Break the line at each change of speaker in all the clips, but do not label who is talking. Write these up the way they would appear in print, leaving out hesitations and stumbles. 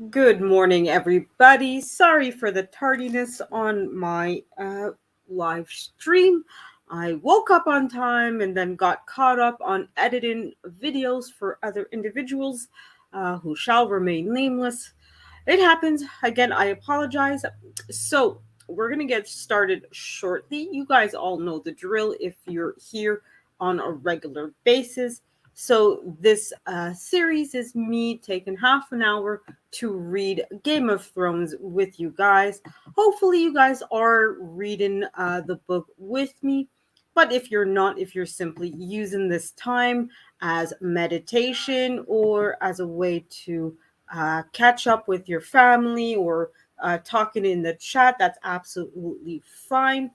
Good morning, everybody. Sorry for the tardiness on my live stream. I woke up on time and then got caught up on editing videos for other individuals who shall remain nameless. It happens. Again, I apologize. So, we're going to get started shortly. You guys all know the drill if you're here on a regular basis. So, this series is me taking half an hour to read Game of Thrones with you guys. Hopefully, you guys are reading the book with me. But if you're not, if you're simply using this time as meditation or as a way to catch up with your family or talking in the chat, that's absolutely fine.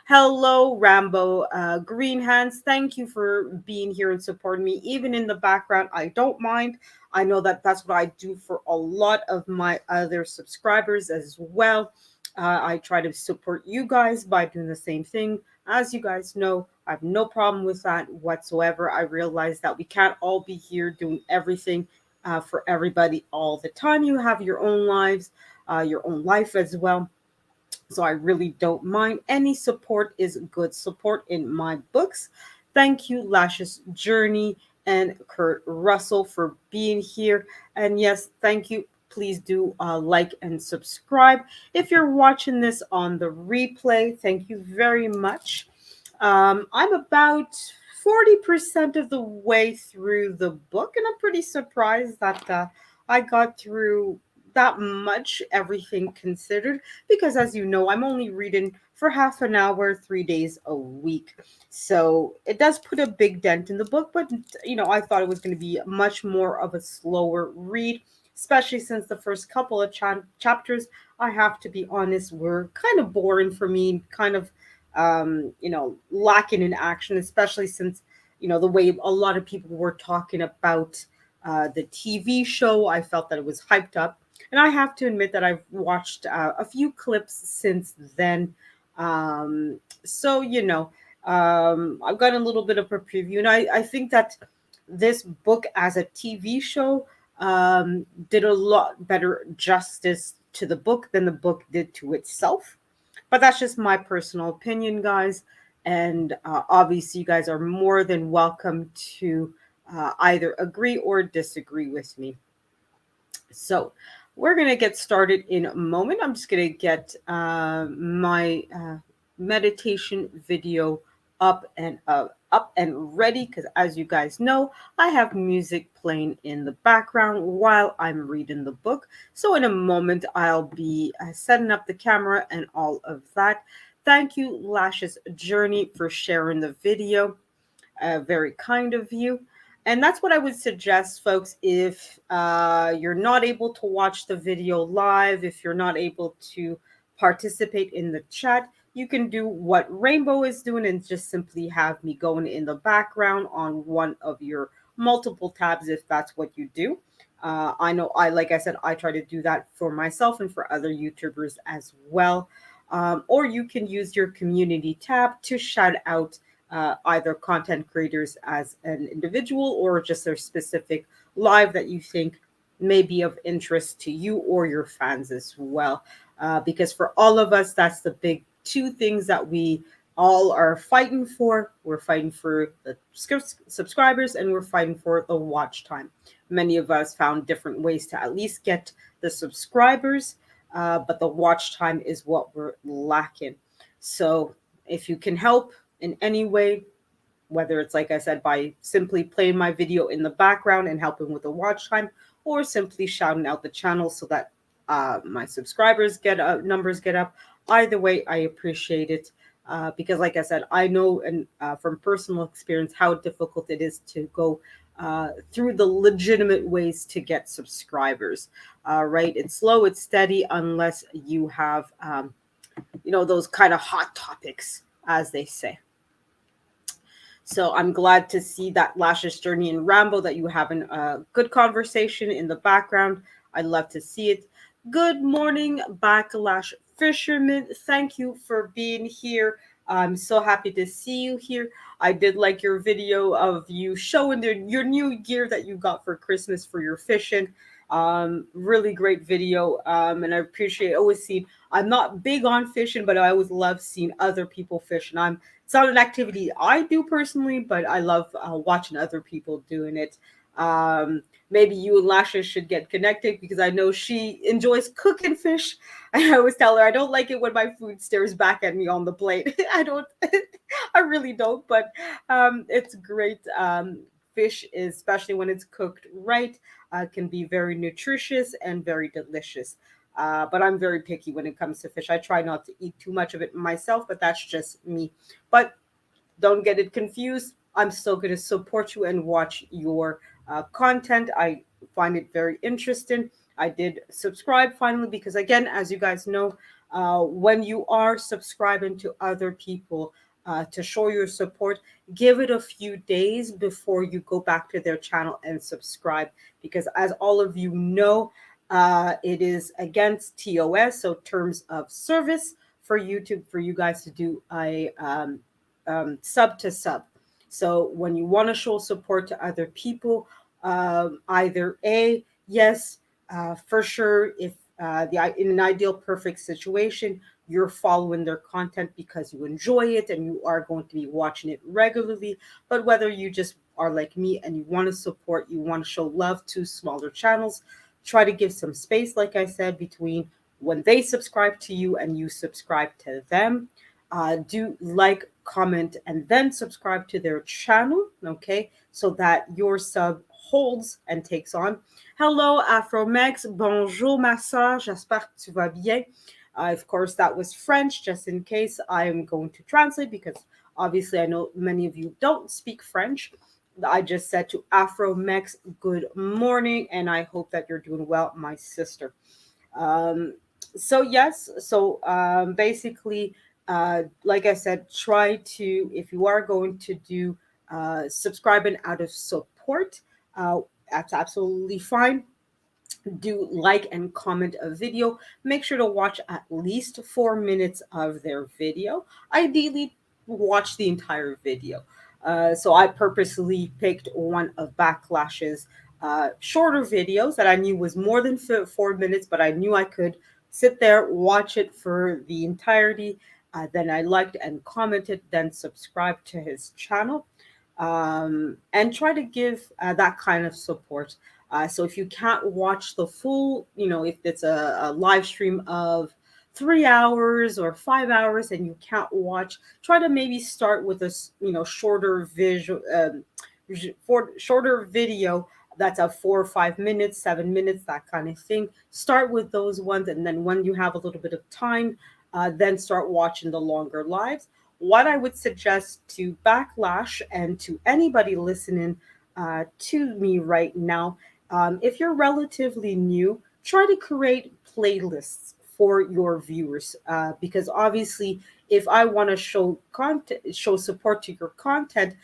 Hello, Rambo Green Hands. Thank you for being here and supporting me, even in the background. I don't mind. I know that that's what I do for a lot of my other subscribers as well. I try to support you guys by doing the same thing. As you guys know, I have no problem with that whatsoever. I realize that we can't all be here doing everything for everybody all the time. You have your own lives, your own life as well. So I really don't mind. Any support is good support in my books. Thank you, Lashes Journey and Kurt Russell, for being here. And yes, thank you. Please do like and subscribe. If you're watching this on the replay, thank you very much. I'm about 40% of the way through the book, and I'm pretty surprised that I got through that much, everything considered, because as you know, I'm only reading for half an hour, 3 days a week. So it does put a big dent in the book, but I thought it was going to be much more of a slower read, especially since the first couple of chapters, I have to be honest, were kind of boring for me, kind of lacking in action, especially since, the way a lot of people were talking about the TV show. I felt that it was hyped up. And I have to admit that I've watched a few clips since then. So, I've got a little bit of a preview. And I think that this book as a TV show did a lot better justice to the book than the book did to itself. But that's just my personal opinion, guys. And obviously, you guys are more than welcome to either agree or disagree with me. So, we're going to get started in a moment. I'm just going to get my meditation video up and ready because, as you guys know, I have music playing in the background while I'm reading the book. So in a moment, I'll be setting up the camera and all of that. Thank you, Lashes Journey, for sharing the video. Very kind of you. And that's what I would suggest, folks. If you're not able to watch the video live, if you're not able to participate in the chat, you can do what Rainbow is doing and just simply have me going in the background on one of your multiple tabs if that's what you do. I know like I said, I try to do that for myself and for other YouTubers as well. Or you can use your community tab to shout out either content creators as an individual or just their specific live that you think may be of interest to you or your fans as well. Because for all of us, that's the big two things that we all are fighting for. We're fighting for the subscribers and we're fighting for the watch time. Many of us found different ways to at least get the subscribers, but the watch time is what we're lacking. So if you can help in any way, whether it's like I said, by simply playing my video in the background and helping with the watch time, or simply shouting out the channel so that my subscribers get numbers get up. Either way, I appreciate it because, like I said, I know and from personal experience how difficult it is to go through the legitimate ways to get subscribers. Right? It's slow, it's steady, unless you have, those kind of hot topics, as they say. So I'm glad to see that Lashes Journey and Rambo that you having a good conversation in the background. I'd love to see it. Good morning, Backlash Fisherman. Thank you for being here. I'm so happy to see you here. I did like your video of you showing your new gear that you got for Christmas for your fishing. Really great video. And I appreciate always seeing. I'm not big on fishing, but I always love seeing other people fish. And it's not an activity I do personally, but I love watching other people doing it. Um, Maybe you and Lasha should get connected because I know she enjoys cooking fish. I always tell her I don't like it when my food stares back at me on the plate. I don't, I really don't, but it's great. Fish, especially when it's cooked right, can be very nutritious and very delicious. But I'm very picky when it comes to fish. I try not to eat too much of it myself, but that's just me. But don't get it confused. I'm still going to support you and watch your content. I find it very interesting. I did subscribe finally because, again, as you guys know, when you are subscribing to other people to show your support, give it a few days before you go back to their channel and subscribe. Because, as all of you know, it is against TOS, so terms of service, for YouTube, for you guys to do a sub to sub. So when you want to show support to other people, either A, yes, for sure, if in an ideal perfect situation, you're following their content because you enjoy it and you are going to be watching it regularly. But whether you just are like me and you want to support, you want to show love to smaller channels, try to give some space, like I said, between when they subscribe to you and you subscribe to them. Do like, comment, and then subscribe to their channel, okay? So that your sub holds and takes on. Hello, Afromex. Bonjour, ma soeur. J'espère que tu vas bien. Of course, that was French, just in case I am going to translate because obviously I know many of you don't speak French. I just said to Afromex, good morning, and I hope that you're doing well, my sister. Um, so yes, so basically, like I said, try to, if you are going to do subscribing out of support, uh, that's absolutely fine. Do like and comment a video. Make sure to watch at least 4 minutes of their video. Ideally, watch the entire video. So I purposely picked one of Backlash's shorter videos that I knew was more than 4 minutes, but I knew I could sit there, watch it for the entirety. Then I liked and commented, then subscribe to his channel, and try to give that kind of support. So if you can't watch the full, if it's a live stream of 3 hours or 5 hours and you can't watch, try to maybe start with a shorter visual, for shorter video that's a 4 or 5 minutes, 7 minutes, that kind of thing. Start with those ones, and then when you have a little bit of time, then start watching the longer lives. What I would suggest to Backlash and to anybody listening to me right now, if you're relatively new, try to create playlists for your viewers, because obviously, if I want to show support to your content,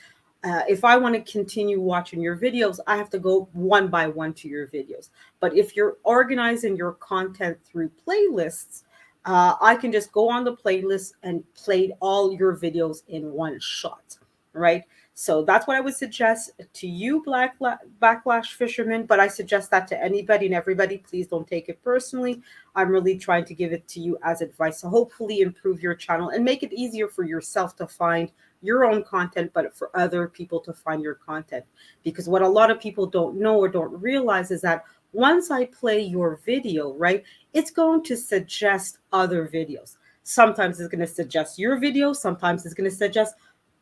if I want to continue watching your videos, I have to go one by one to your videos. But if you're organizing your content through playlists, I can just go on the playlist and play all your videos in one shot, right? So that's what I would suggest to you, Backlash Fisherman. But I suggest that to anybody and everybody. Please don't take it personally. I'm really trying to give it to you as advice to hopefully improve your channel and make it easier for yourself to find your own content, but for other people to find your content. Because what a lot of people don't know or don't realize is that once I play your video, right, it's going to suggest other videos. Sometimes it's going to suggest your video, sometimes it's going to suggest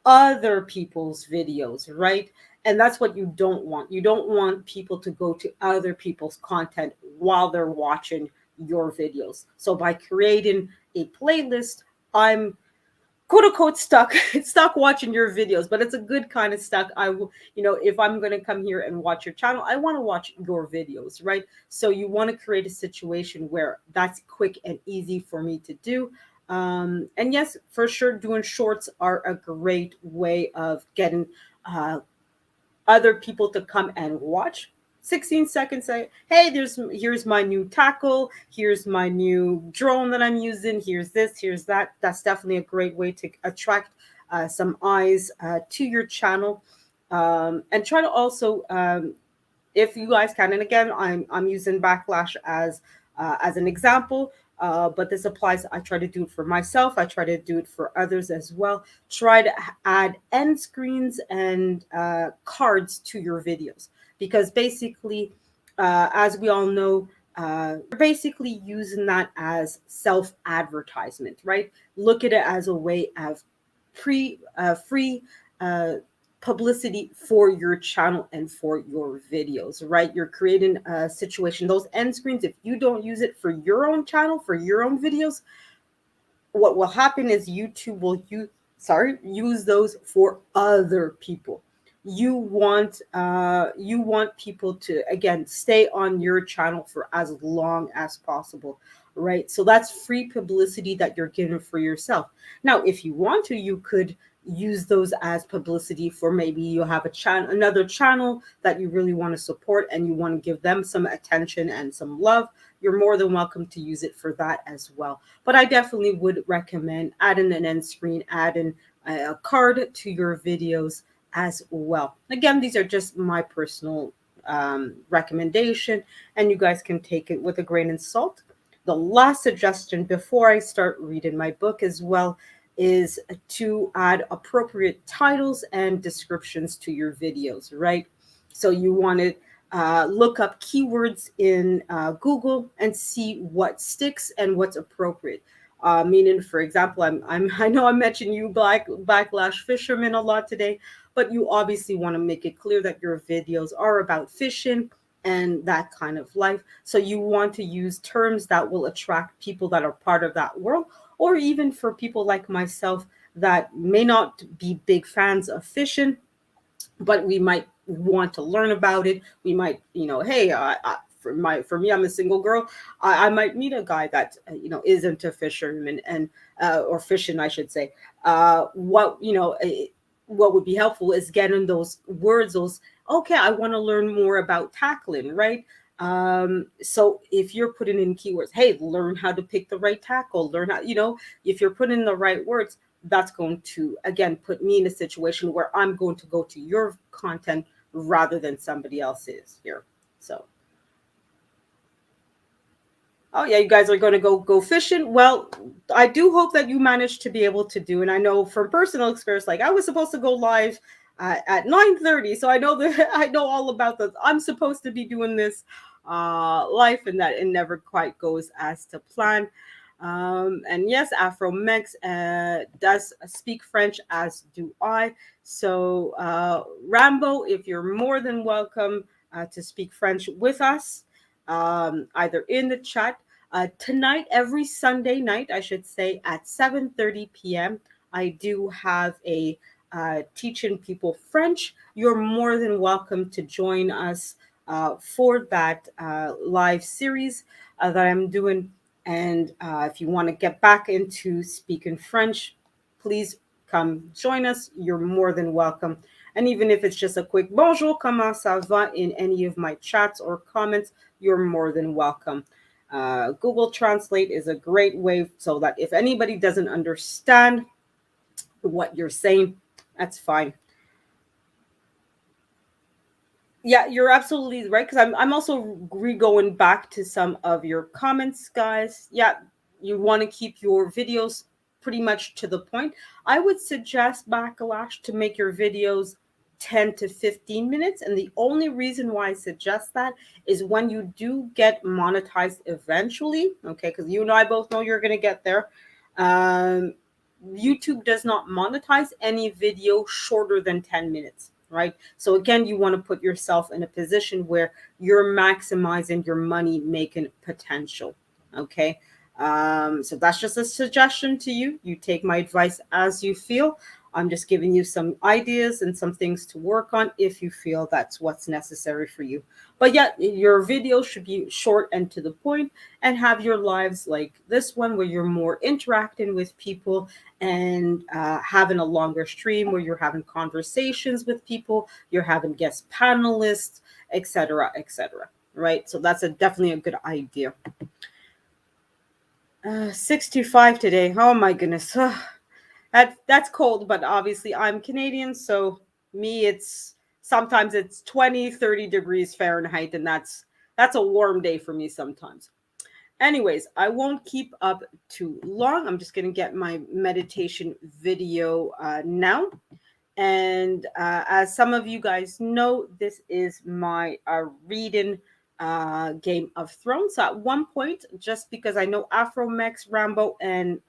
other people's videos, right? And that's what you don't want. You don't want people to go to other people's content while they're watching your videos. So by creating a playlist, I'm quote unquote stuck watching your videos, but it's a good kind of stuck. I will, if I'm going to come here and watch your channel, I want to watch your videos, right? So you want to create a situation where that's quick and easy for me to do. And yes, for sure, doing shorts are a great way of getting other people to come and watch. 16 seconds, say, hey, here's my new tackle, here's my new drone that I'm using, here's this, here's that. That's definitely a great way to attract some eyes to your channel. And try to also if you guys can, and again, I'm using backlash as an example, but this applies. I try to do it for myself. I try to do it for others as well. Try to add end screens and cards to your videos, because basically, as we all know, you're basically using that as self advertisement, right? Look at it as a way of free uh, publicity for your channel and for your videos, right? You're creating a situation. Those end screens, if you don't use it for your own channel, for your own videos, what will happen is YouTube will use those for other people. You want people to, again, stay on your channel for as long as possible, right? So that's free publicity that you're giving for yourself. Now if you want to, you could use those as publicity for, maybe you have a channel, another channel that you really want to support and you want to give them some attention and some love. You're more than welcome to use it for that as well. But I definitely would recommend adding an end screen, adding a card to your videos as well. Again, these are just my personal recommendation, and you guys can take it with a grain of salt. The last suggestion before I start reading my book as well is to add appropriate titles and descriptions to your videos, right? So you want to look up keywords in Google and see what sticks and what's appropriate. Meaning, for example, I know I mentioned you backlash fishermen a lot today, but you obviously want to make it clear that your videos are about fishing and that kind of life. So you want to use terms that will attract people that are part of that world, or even for people like myself that may not be big fans of fishing, but we might want to learn about it. We might, hey, for me, I'm a single girl. I might meet a guy that is into fishermen and or fishing, I should say. What would be helpful is getting those words. Those, okay, I want to learn more about tackling, right? So if you're putting in keywords, hey, learn how to pick the right tackle, learn how, if you're putting in the right words, that's going to, again, put me in a situation where I'm going to go to your content rather than somebody else's here. So, oh yeah, you guys are going to go fishing. Well, I do hope that you managed to be able to do. And I know from personal experience, like I was supposed to go live at 9:30, so I know that I know all about this. I'm supposed to be doing this live, and that it never quite goes as to plan. And yes, Afro Mex does speak French, as do I. So, Rambo, if you're more than welcome to speak French with us, either in the chat tonight, every Sunday night, I should say, at 7:30 p.m. I do have a teaching people French. You're more than welcome to join us for that live series that I'm doing. And if you want to get back into speaking French, please come join us. You're more than welcome. And even if it's just a quick bonjour, comment ça va in any of my chats or comments, you're more than welcome. Google Translate is a great way so that if anybody doesn't understand what you're saying, that's fine. Yeah, you're absolutely right, because I'm also going back to some of your comments, guys. Yeah, you want to keep your videos pretty much to the point. I would suggest, Backlash, to make your videos 10 to 15 minutes, and the only reason why I suggest that is when you do get monetized eventually, okay, because you and I both know you're going to get there. um, YouTube does not monetize any video shorter than 10 minutes, right? So again, you want to put yourself in a position where you're maximizing your money making potential. Okay. So that's just a suggestion to you. You take my advice as you feel. I'm just giving you some ideas and some things to work on if you feel that's what's necessary for you. But yeah, your videos should be short and to the point, and have your lives like this one where you're more interacting with people and having a longer stream where you're having conversations with people, you're having guest panelists, etc., etc. Right? So that's definitely a good idea. 6 to 5 today. Oh my goodness. That's cold, but obviously I'm Canadian, so me it's sometimes it's 20, 30 degrees Fahrenheit, and that's a warm day for me sometimes. Anyways, I won't keep up too long. I'm just going to get my meditation video now. And as some of you guys know, this is my reading Game of Thrones. So at one point, just because I know Afromex, Rambo, and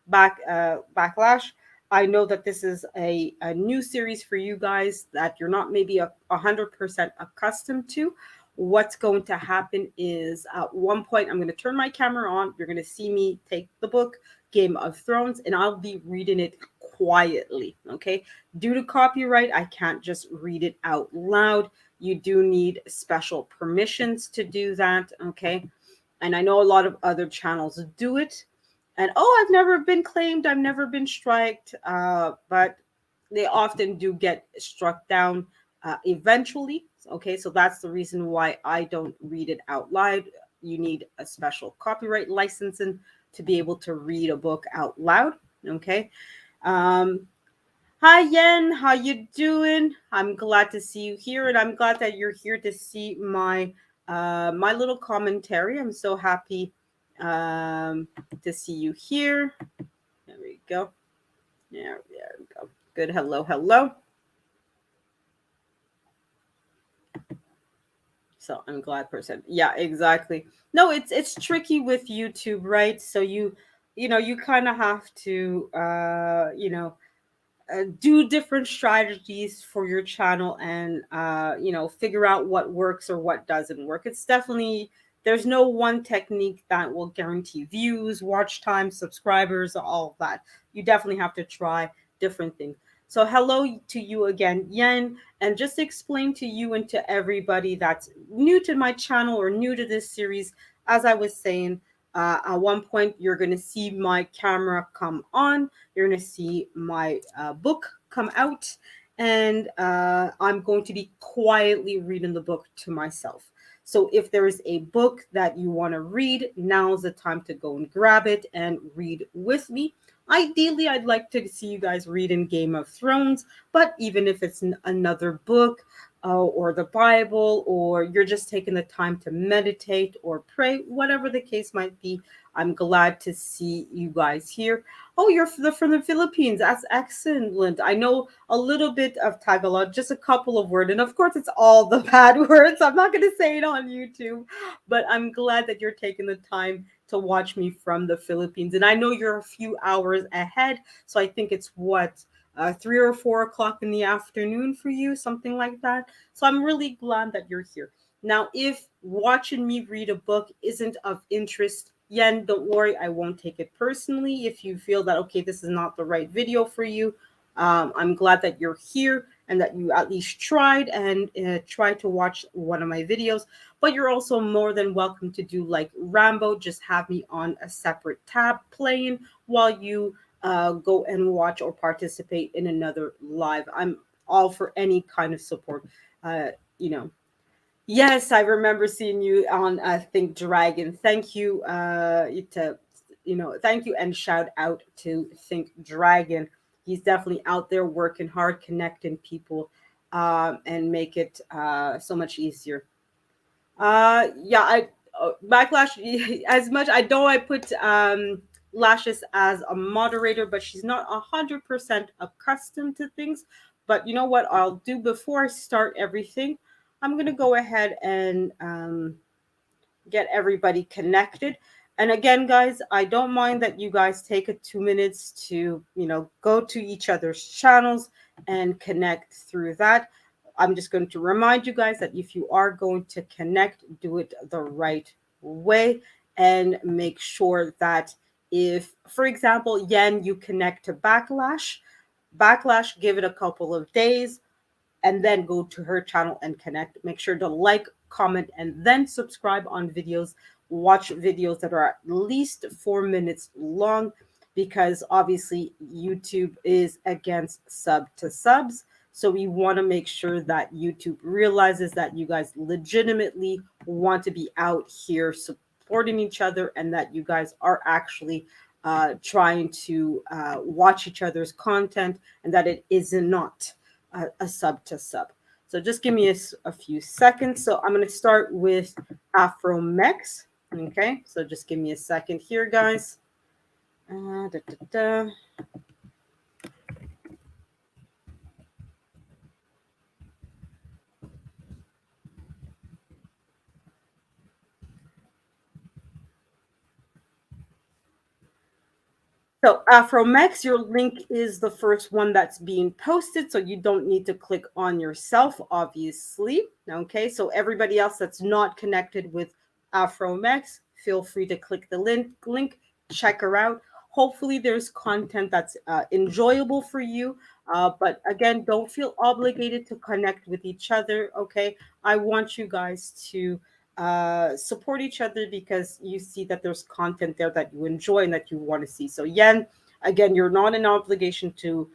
Backlash, I know that this is a new series for you guys that you're not maybe 100% accustomed to. What's going to happen is at one point, I'm going to turn my camera on. You're going to see me take the book, Game of Thrones, and I'll be reading it quietly. Okay. Due to copyright, I can't just read it out loud. You do need special permissions to do that. Okay. And I know a lot of other channels do it. And I've never been claimed, I've never been striked, but they often do get struck down eventually. Okay, so that's the reason why I don't read it out loud. You need a special copyright licensing to be able to read a book out loud. Okay. Um, Hi Yen, how you doing? I'm glad to see you here, and I'm glad that you're here to see my little commentary. I'm so happy to see you here. There we go. There we go. Good. Hello, hello. So I'm glad person. Yeah, exactly. No, it's tricky with YouTube, right? So you kind of have to do different strategies for your channel and figure out what works or what doesn't work. It's definitely, there's no one technique that will guarantee views, watch time, subscribers, all of that. You definitely have to try different things. So hello to you again, Yen, and just explain to you and to everybody that's new to my channel or new to this series. As I was saying, at one point you're going to see my camera come on, you're going to see my book come out, and I'm going to be quietly reading the book to myself. So if there is a book that you want to read, now's the time to go and grab it and read with me. Ideally, I'd like to see you guys read in Game of Thrones, but even if it's another book or the Bible, or you're just taking the time to meditate or pray, whatever the case might be, I'm glad to see you guys here. Oh, you're from the Philippines. That's excellent. I know a little bit of Tagalog, just a couple of words. And of course, it's all the bad words. I'm not going to say it on YouTube, but I'm glad that you're taking the time to watch me from the Philippines. And I know you're a few hours ahead. So I think it's 3 or 4 o'clock in the afternoon for you, something like that. So I'm really glad that you're here. Now, if watching me read a book isn't of interest, Yen, don't worry, I won't take it personally. If you feel that, okay, this is not the right video for you, I'm glad that you're here and that you at least tried and tried to watch one of my videos. But you're also more than welcome to do like Rambo, just have me on a separate tab playing while you go and watch or participate in another live. I'm all for any kind of support. Uh, you know, Yes, I remember seeing you on Think Dragon. Thank you thank you and shout out to Think Dragon. He's definitely out there working hard, connecting people, and make it so much easier. Yeah, Backlash, as much I know I put Lashes as a moderator, but she's not 100% accustomed to things. But you know what I'll do before I start everything? I'm gonna go ahead and get everybody connected. And again, guys, I don't mind that you guys take 2 minutes to, go to each other's channels and connect through that. I'm just going to remind you guys that if you are going to connect, do it the right way and make sure that if, for example, Yen, you connect to Backlash, give it a couple of days and then go to her channel and connect. Make sure to like, comment, and then subscribe on videos. Watch videos that are at least 4 minutes long because obviously YouTube is against sub to subs. So we want to make sure that YouTube realizes that you guys legitimately want to be out here supporting each other and that you guys are actually trying to watch each other's content and that it is not a sub to sub. So just give me a few seconds. So I'm going to start with Afromex. Okay, so just give me a second here, guys. Da, da, da. So Afromex, your link is the first one that's being posted, so you don't need to click on yourself, obviously. Okay, so everybody else that's not connected with Afromex, feel free to click the link, check her out. Hopefully, there's content that's enjoyable for you. But again, don't feel obligated to connect with each other. Okay, I want you guys to support each other because you see that there's content there that you enjoy and that you want to see. So, Yen, again, you're not an obligation to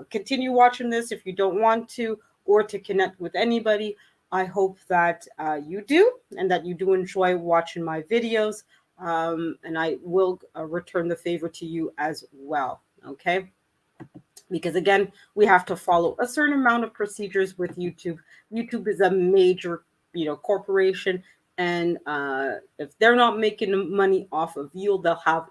continue watching this if you don't want to or to connect with anybody. I hope that you do and that you do enjoy watching my videos. And I will return the favor to you as well. Okay, because again, we have to follow a certain amount of procedures with YouTube. YouTube is a major, corporation, and if they're not making money off of you, they'll have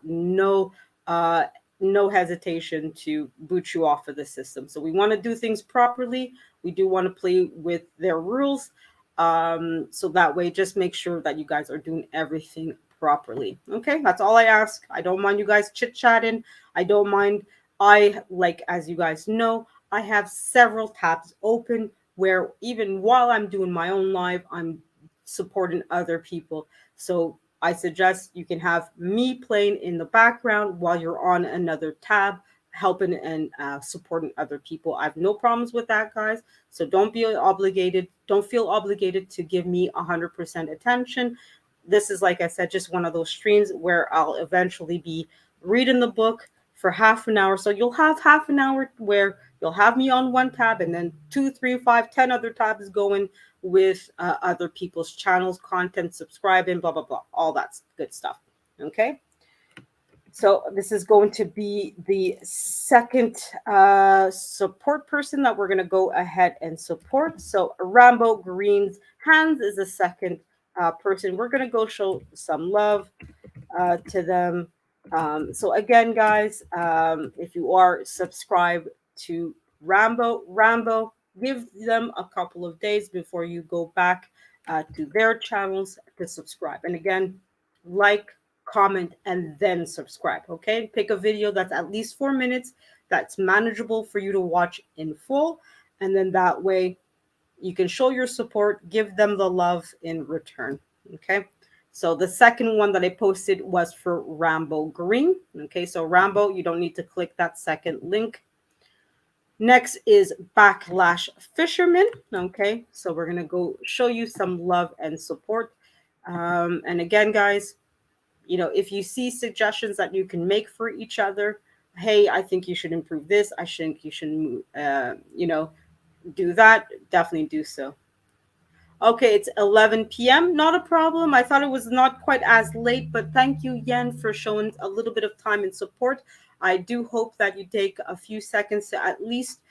uh, no hesitation to boot you off of the system. So we want to do things properly. We do want to play with their rules. So that way, just make sure that you guys are doing everything properly. Okay, that's all I ask. I don't mind you guys chit chatting. I don't mind. Like, as you guys know, I have several tabs open where even while I'm doing my own live, I'm supporting other people. So I suggest you can have me playing in the background while you're on another tab, helping and supporting other people. I have no problems with that, guys. So don't be obligated. Don't feel obligated to give me 100% attention. This is, like I said, just one of those streams where I'll eventually be reading the book for half an hour. So you'll have half an hour where you'll have me on one tab and then two, three, five, 10 other tabs going with other people's channels, content, subscribing, blah, blah, blah, all that good stuff. Okay. So this is going to be the second support person that we're going to go ahead and support. So Rambo Green's Hands is the second person. We're going to go show some love to them. So again, guys, if you are subscribed to Rambo, give them a couple of days before you go back to their channels to subscribe. And again, like, comment, and then subscribe. Okay, pick a video that's at least 4 minutes, that's manageable for you to watch in full, and then that way you can show your support, give them the love in return. Okay. So the second one that I posted was for Rambo Green. Okay, so Rambo, you don't need to click that second link. Next is Backlash Fisherman. Okay, so we're gonna go show you some love and support. And again, guys, if you see suggestions that you can make for each other, hey, I think you should improve this. I think you should, do that. Definitely do so. Okay, it's 11 p.m. Not a problem. I thought it was not quite as late, but thank you, Yen, for showing a little bit of time and support. I do hope that you take a few seconds to at least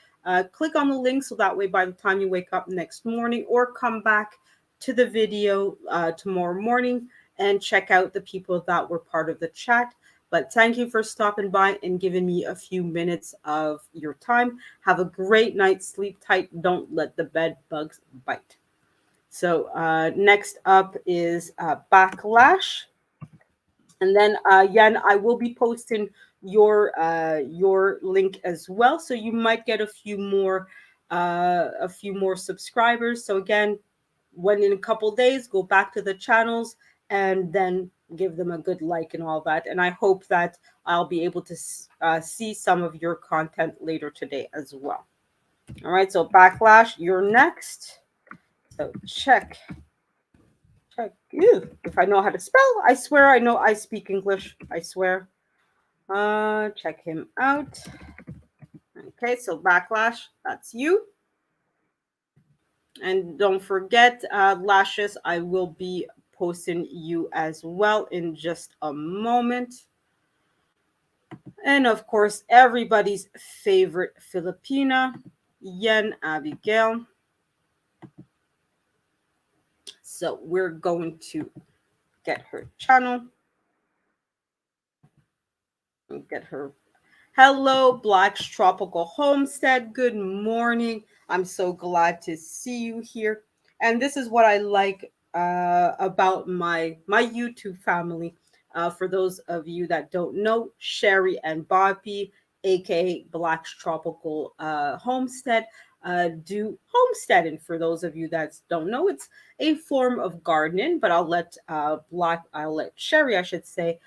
click on the link so that way by the time you wake up next morning or come back to the video tomorrow morning and check out the people that were part of the chat. But thank you for stopping by and giving me a few minutes of your time. Have a great night. Sleep tight. Don't let the bed bugs bite. So next up is Backlash. And then Yen, I will be posting your link as well. So you might get a few more subscribers. So again, when in a couple days, go back to the channels and then give them a good like and all that. And I hope that I'll be able to see some of your content later today as well. All right, so Backlash, you're next. So check. Ew, if I know how to spell, I swear I know I speak English. I swear. Check him out. Okay, so Backlash, that's you. And don't forget, Lashes, I will be posting you as well in just a moment. And of course, everybody's favorite Filipina, Yen Abigail. So we're going to get her channel and get her. Hello, Black's Tropical Homestead. Good morning. I'm so glad to see you here. And this is what I like about my YouTube family. For those of you that don't know, Sherry and Bobby, aka Black's Tropical Homestead, do homesteading. For those of you that don't know, it's a form of gardening. But I'll let Sherry, I should say,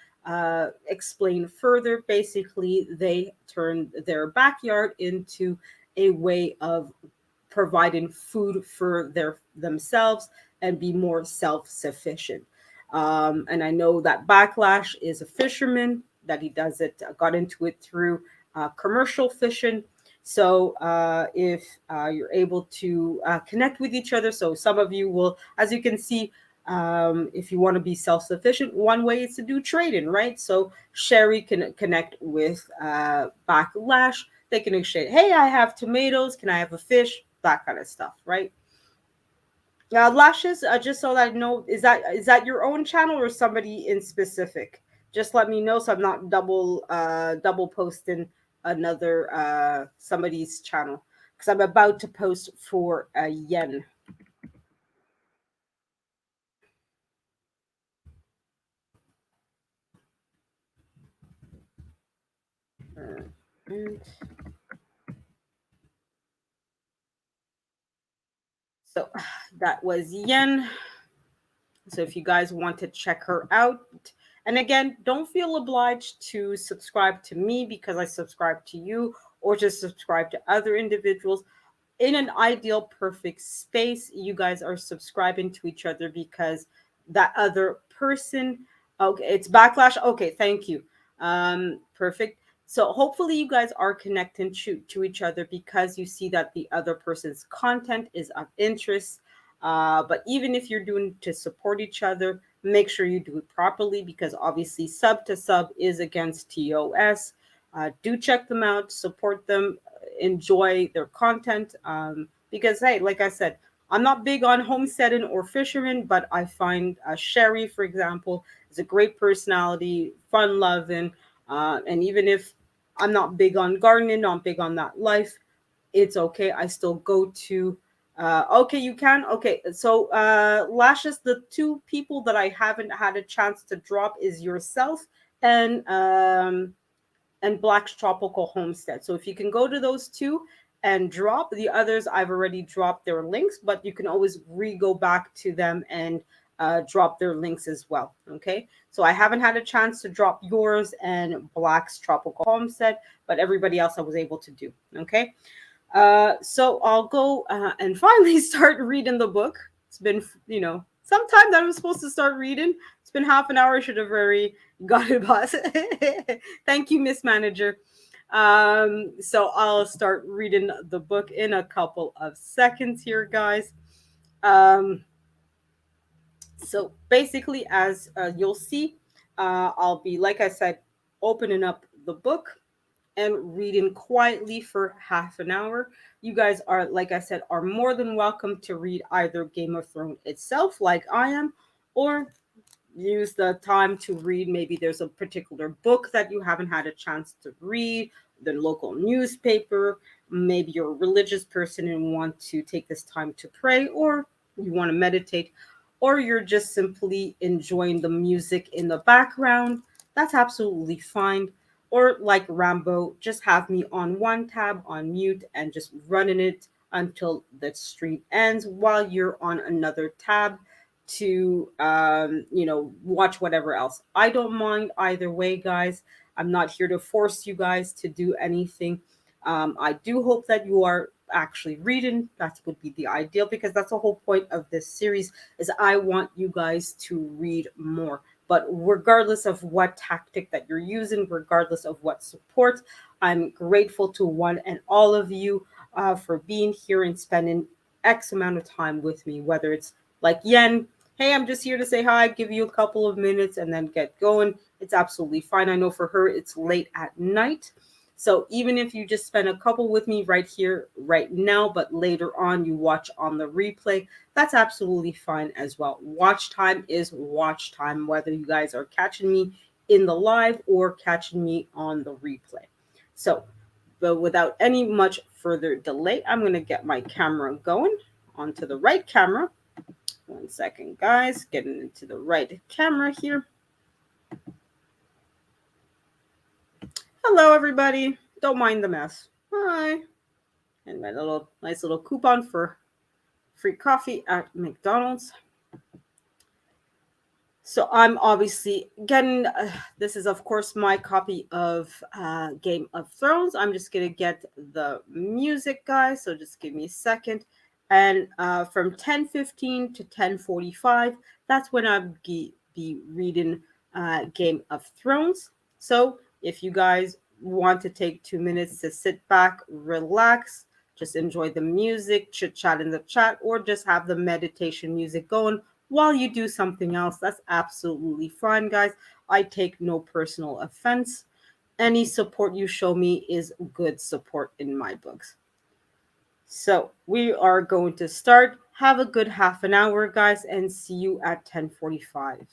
explain further. Basically, they turned their backyard into a way of providing food for themselves and be more self-sufficient. And I know that Backlash is a fisherman, that he does it, got into it through commercial fishing. So if you're able to connect with each other, so some of you will, as you can see, if you want to be self-sufficient, one way is to do trading, right? So Sherry can connect with Backlash. They can exchange, hey, I have tomatoes, can I have a fish, that kind of stuff, right? Lashes, just so that I know, is that your own channel or somebody in specific? Just let me know so I'm not double posting another somebody's channel, because I'm about to post for a yen. And so that was yen. So if you guys want to check her out, and again, don't feel obliged to subscribe to me because I subscribe to you, or just subscribe to other individuals. In an ideal perfect space, you guys are subscribing to each other because that other person, okay, it's Backlash, okay, thank you, perfect. So hopefully you guys are connecting to each other because you see that the other person's content is of interest. But even if you're doing to support each other, make sure you do it properly, because obviously sub to sub is against TOS. Do check them out, support them, enjoy their content. Because, hey, like I said, I'm not big on homesteading or fishermen, but I find Sherry, for example, is a great personality, fun loving. And even if I'm not big on gardening, not big on that life, it's okay. I still go to. Okay, you can. Okay, so Lashes, the two people that I haven't had a chance to drop is yourself and Black's Tropical Homestead. So if you can go to those two and drop the others, I've already dropped their links, but you can always go back to them and drop their links as well. Okay, so I haven't had a chance to drop yours and Black's Tropical Homestead, but everybody else I was able to do. Okay, so I'll go and finally start reading the book. It's been, some time that I was supposed to start reading. It's been half an hour. I should have already got it, boss. Thank you, Miss Manager. So I'll start reading the book in a couple of seconds here, guys. So basically, as you'll see, I'll be, like I said, opening up the book and reading quietly for half an hour. You guys are, like I said, are more than welcome to read either Game of Thrones itself, like I am, or use the time to read. Maybe there's a particular book that you haven't had a chance to read, the local newspaper. Maybe you're a religious person and want to take this time to pray, or you want to meditate, or you're just simply enjoying the music in the background. That's absolutely fine. Or like Rambo, just have me on one tab on mute and just running it until the stream ends while you're on another tab to watch whatever else. I don't mind either way, guys. I'm not here to force you guys to do anything. I do hope that you are actually reading. That would be the ideal, because that's the whole point of this series, is I want you guys to read more. But regardless of what tactic that you're using, regardless of what support, I'm grateful to one and all of you for being here and spending X amount of time with me, whether it's like Yen, hey, I'm just here to say hi, give you a couple of minutes and then get going. It's absolutely fine. I know for her it's late at night. So even if you just spend a couple with me right here, right now, but later on you watch on the replay, that's absolutely fine as well. Watch time is watch time, whether you guys are catching me in the live or catching me on the replay. So, but without any much further delay, I'm going to get my camera going onto the right camera. One second, guys, getting into the right camera here. Hello, everybody. Don't mind the mess. Hi. And my little nice little coupon for free coffee at McDonald's. So I'm obviously getting. This is of course my copy of Game of Thrones. I'm just gonna get the music, guys. So just give me a second. And from 10:15 to 10:45, that's when I'll be reading Game of Thrones. So if you guys want to take 2 minutes to sit back, relax, just enjoy the music, chit chat in the chat, or just have the meditation music going while you do something else, that's absolutely fine, guys. I take no personal offense. Any support you show me is good support in my books. So we are going to start. Have a good half an hour, guys, and see you at 10:45.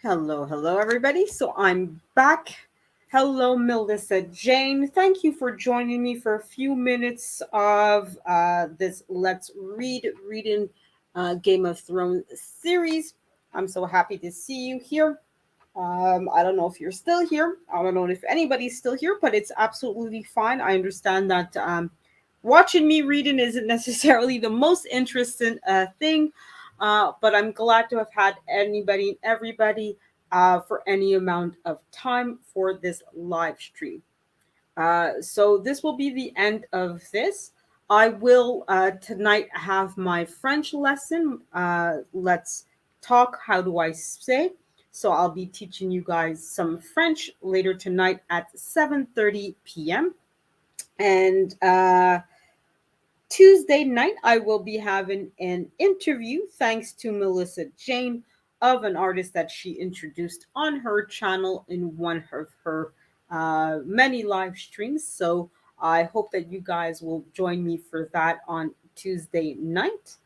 Hello, hello, everybody. So I'm back. Hello, Melissa Jane. Thank you for joining me for a few minutes of this Let's Reading Game of Thrones series. I'm so happy to see you here. I don't know if you're still here. I don't know if anybody's still here, but it's absolutely fine. I understand that watching me reading isn't necessarily the most interesting thing, but I'm glad to have had anybody and everybody for any amount of time for this live stream. So this will be the end of this. I will tonight have my French lesson. Let's talk. How do I say? So I'll be teaching you guys some French later tonight at 7:30 p.m. And Tuesday night, I will be having an interview thanks to Melissa Jane of an artist that she introduced on her channel in one of her many live streams. So I hope that you guys will join me for that on Tuesday night.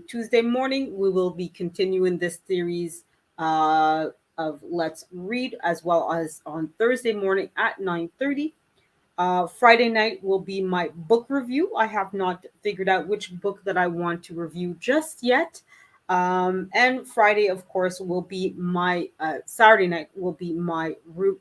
Tuesday morning, we will be continuing this series of Let's Read, as well as on Thursday morning at 9:30. Friday night will be my book review. I have not figured out which book that I want to review just yet. And Friday, of course, will be my Saturday night will be my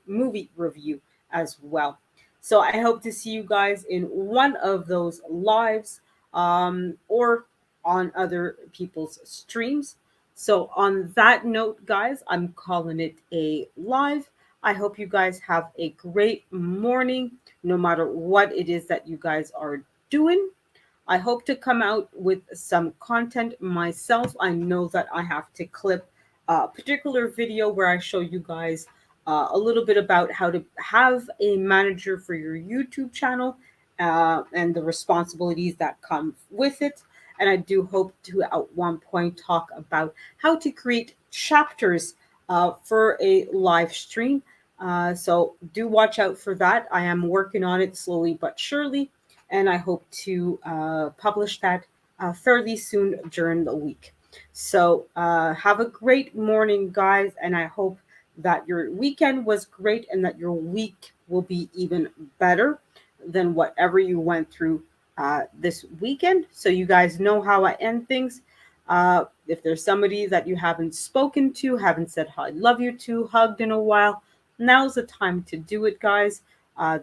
movie review as well. So I hope to see you guys in one of those lives or on other people's streams. So on that note, guys, I'm calling it a live. I hope you guys have a great morning no matter what it is that you guys are doing. I hope to come out with some content myself. I know that I have to clip a particular video where I show you guys a little bit about how to have a manager for your YouTube channel and the responsibilities that come with it. And I do hope to at one point talk about how to create chapters for a live stream. So do watch out for that. I am working on it slowly but surely, and I hope to publish that fairly soon during the week. So have a great morning, guys, and I hope that your weekend was great and that your week will be even better than whatever you went through this weekend. So you guys know how I end things. If there's somebody that you haven't spoken to, haven't said I love you to, hugged in a while, now's the time to do it, guys.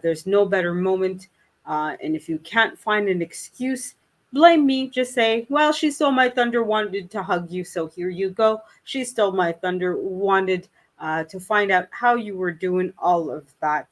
There's no better moment. And if you can't find an excuse, blame me. Just say, well, she stole my thunder, wanted to hug you, so here you go. She stole my thunder, wanted to find out how you were doing, all of that.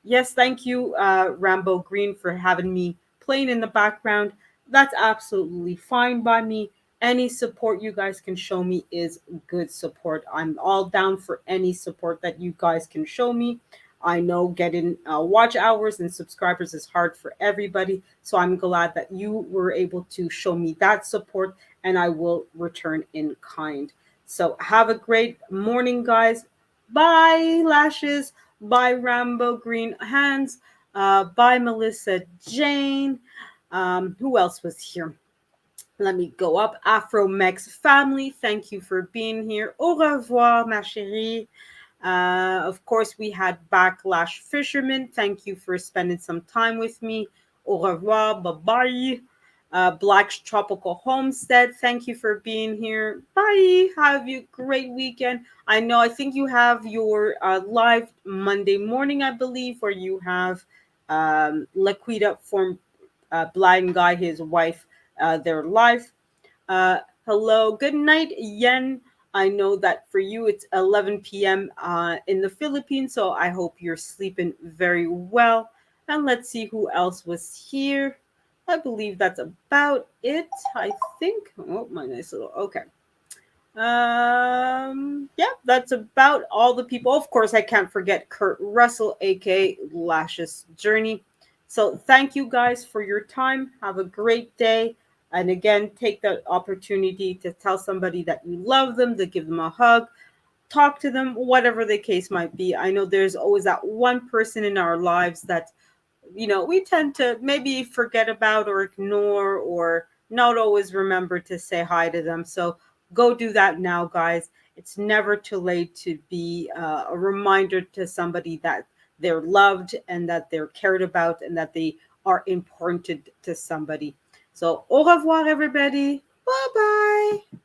Yes, thank you, Rambo Green, for having me playing in the background. That's absolutely fine by me. Any support you guys can show me is good support. I'm all down for any support that you guys can show me. I know getting watch hours and subscribers is hard for everybody. So I'm glad that you were able to show me that support, and I will return in kind. So have a great morning, guys. Bye, Lashes. Bye, Rambo Green Hands. Bye, Melissa Jane. Who else was here? Let me go up. Afro-Mex family, thank you for being here. Au revoir, ma chérie. Of course, we had Backlash Fisherman. Thank you for spending some time with me. Au revoir. Bye bye. Black's Tropical Homestead. Thank you for being here. Bye. Have a great weekend. I think you have your live Monday morning, I believe, where you have Laquita from Blind Guy, his wife, their live. Hello, good night, Yen. I know that for you it's 11 p.m. In the Philippines, so I hope you're sleeping very well. And let's see who else was here. I believe that's about it. I think. Oh, my nice little. Okay. Yeah, that's about all the people. Of course, I can't forget Kurt Russell, aka Lashes Journey. So thank you guys for your time. Have a great day. And again, take the opportunity to tell somebody that you love them, to give them a hug, talk to them, whatever the case might be. I know there's always that one person in our lives that we tend to maybe forget about or ignore or not always remember to say hi to them. So go do that now, guys. It's never too late to be a reminder to somebody that they're loved and that they're cared about and that they are important to somebody. So, au revoir, everybody. Bye bye.